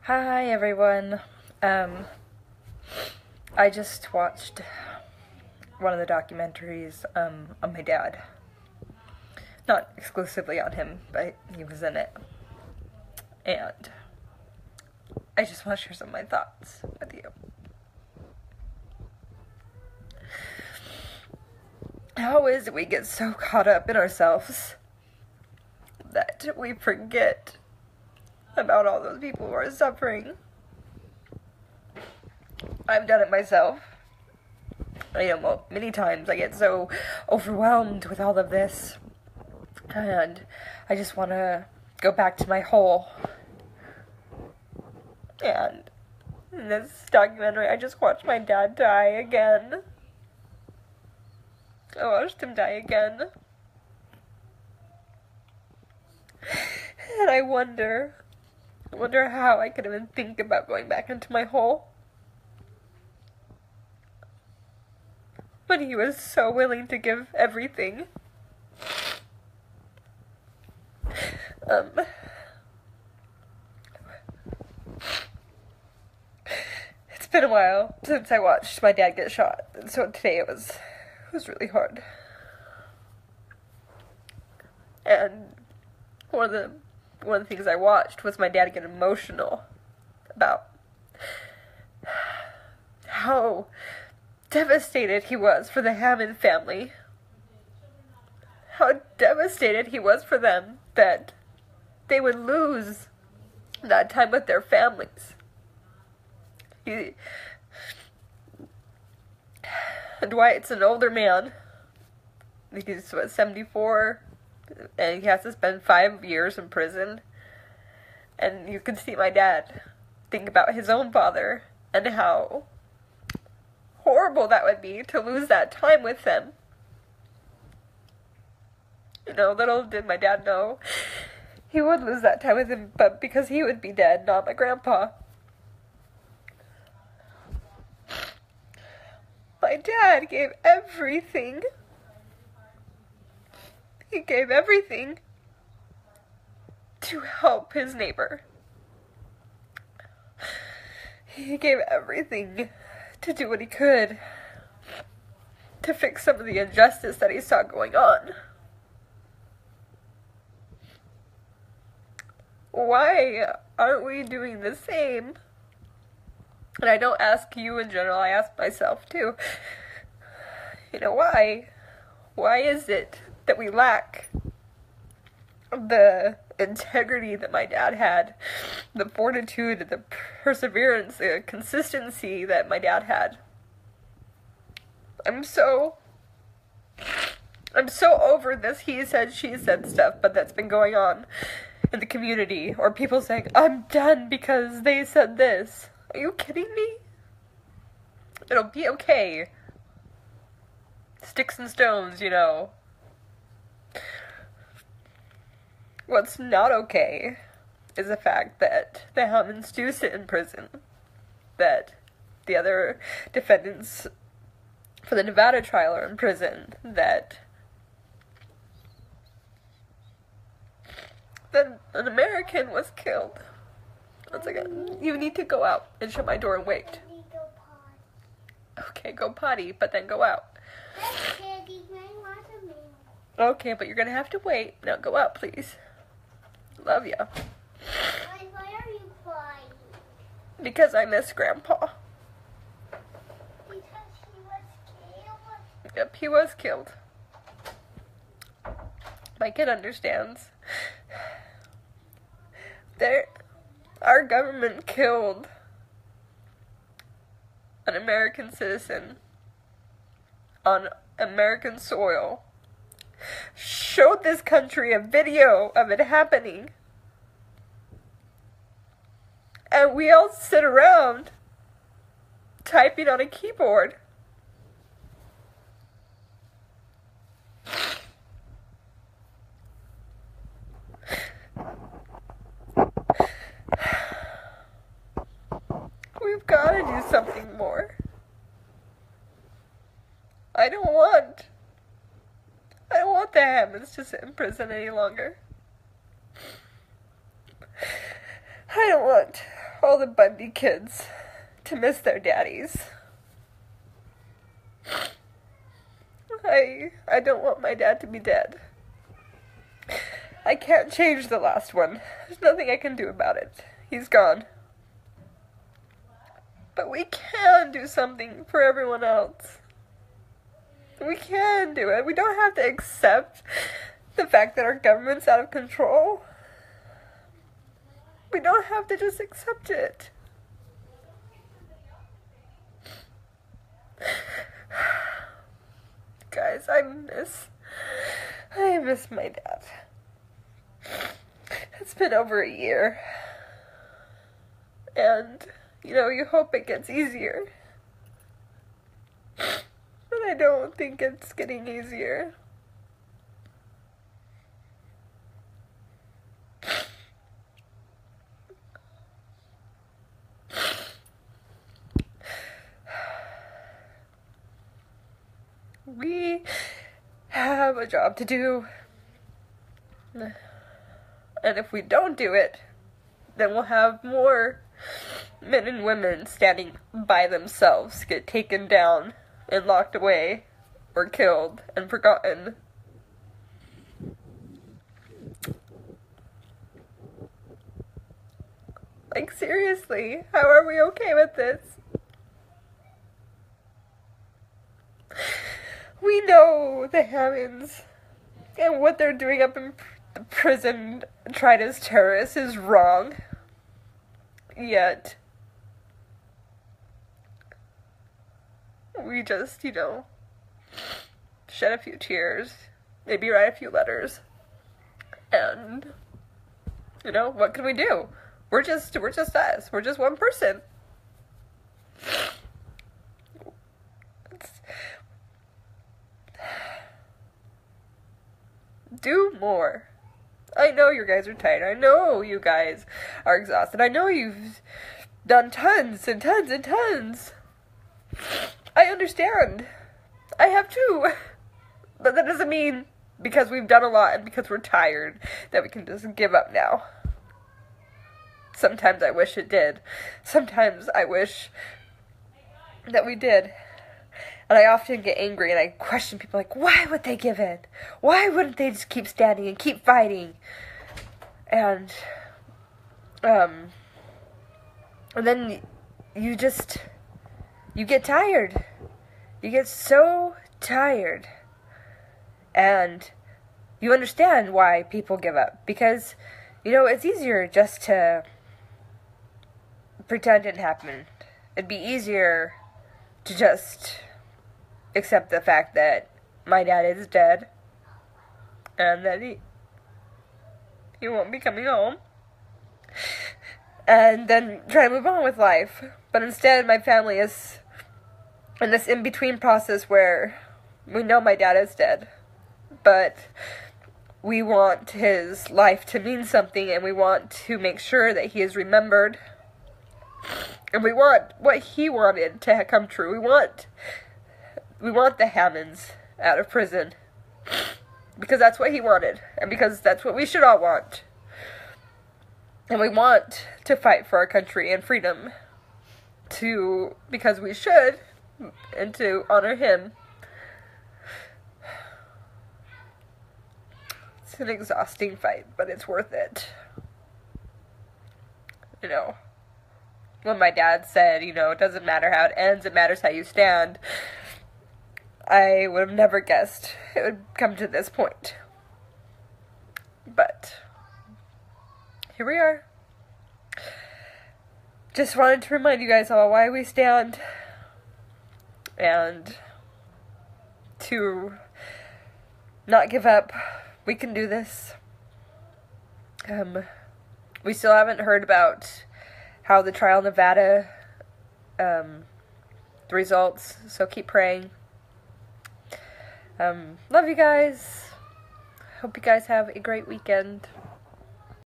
Hi everyone. I just watched one of the documentaries on my dad. Not exclusively on him, but he was in it. And I just want to share some of my thoughts with you. How is it we get so caught up in ourselves that we forget about all those people who are suffering? I've done it myself. Many times I get so overwhelmed with all of this, and I just want to go back to my hole. And in this documentary, I just watched my dad die again. I watched him die again. And I wonder how I could even think about going back into my hole when he was so willing to give everything. It's been a while since I watched my dad get shot, and so today it was really hard. And one of the things I watched was my dad get emotional about how devastated he was for the Hammond family. How devastated he was for them that they would lose that time with their families. Dwight's an older man. He's 74, and he has to spend 5 years in prison. And you can see my dad think about his own father and how horrible that would be to lose that time with them. Little did my dad know he would lose that time with him, but because he would be dead, not my grandpa. My dad gave everything. He gave everything to help his neighbor. He gave everything to do what he could to fix some of the injustice that he saw going on. Why aren't we doing the same? And I don't ask you in general, I ask myself too. Why? Why is it that we lack the integrity that my dad had, the fortitude, the perseverance, the consistency that my dad had? I'm so over this he said, she said stuff, but that's been going on in the community, or people saying, I'm done because they said this. Are you kidding me? It'll be okay. Sticks and stones, What's not okay is the fact that the Hammonds do sit in prison. That the other defendants for the Nevada trial are in prison. That an American was killed. Once again, you need to go out and shut my door and wait. Okay, go potty, but then go out. Okay, but you're gonna have to wait. Now go out, please. Love ya. Why are you crying? Because I miss Grandpa. Because he was killed? Yep, he was killed. My kid understands. Our government killed an American citizen on American soil. Showed this country a video of it happening. And we all sit around typing on a keyboard. We've got to do something more. I don't want the Hammonds to sit in prison any longer. I don't want all the Bundy kids to miss their daddies. I don't want my dad to be dead. I can't change the last one. There's nothing I can do about it. He's gone. But we can do something for everyone else. We can do it. We don't have to accept the fact that our government's out of control. We don't have to just accept it. Guys, I miss my dad. It's been over a year. And, you hope it gets easier. But I don't think it's getting easier. We have a job to do. And if we don't do it, then we'll have more men and women standing by themselves get taken down and locked away or killed and forgotten. Like, seriously, how are we okay with this? We know the Hammonds and what they're doing up in the prison tried as terrorists is wrong. Yet, we just, shed a few tears, maybe write a few letters, and, what can we do? We're just us. We're just one person. Do more. I know you guys are tired. I know you guys are exhausted. I know you've done tons and tons and tons. I understand. I have too. But that doesn't mean because we've done a lot and because we're tired that we can just give up now. Sometimes I wish it did. Sometimes I wish that we did. And I often get angry and I question people like, why would they give in? Why wouldn't they just keep standing and keep fighting? And then you get tired. You get so tired. And you understand why people give up. Because, it's easier just to pretend it didn't happen. It'd be easier to just accept the fact that my dad is dead and that he won't be coming home and then try to move on with life. But instead, my family is in this in-between process where we know my dad is dead, but we want his life to mean something and we want to make sure that he is remembered, and we want what he wanted to come true. We want the Hammonds out of prison. Because that's what he wanted. And because that's what we should all want. And we want to fight for our country and freedom. Because we should. And to honor him. It's an exhausting fight, but it's worth it. When my dad said, it doesn't matter how it ends, it matters how you stand. I would have never guessed it would come to this point. But here we are. Just wanted to remind you guys all why we stand. And to not give up. We can do this. We still haven't heard about how the trial in Nevada, the results, so keep praying. Love you guys. Hope you guys have a great weekend.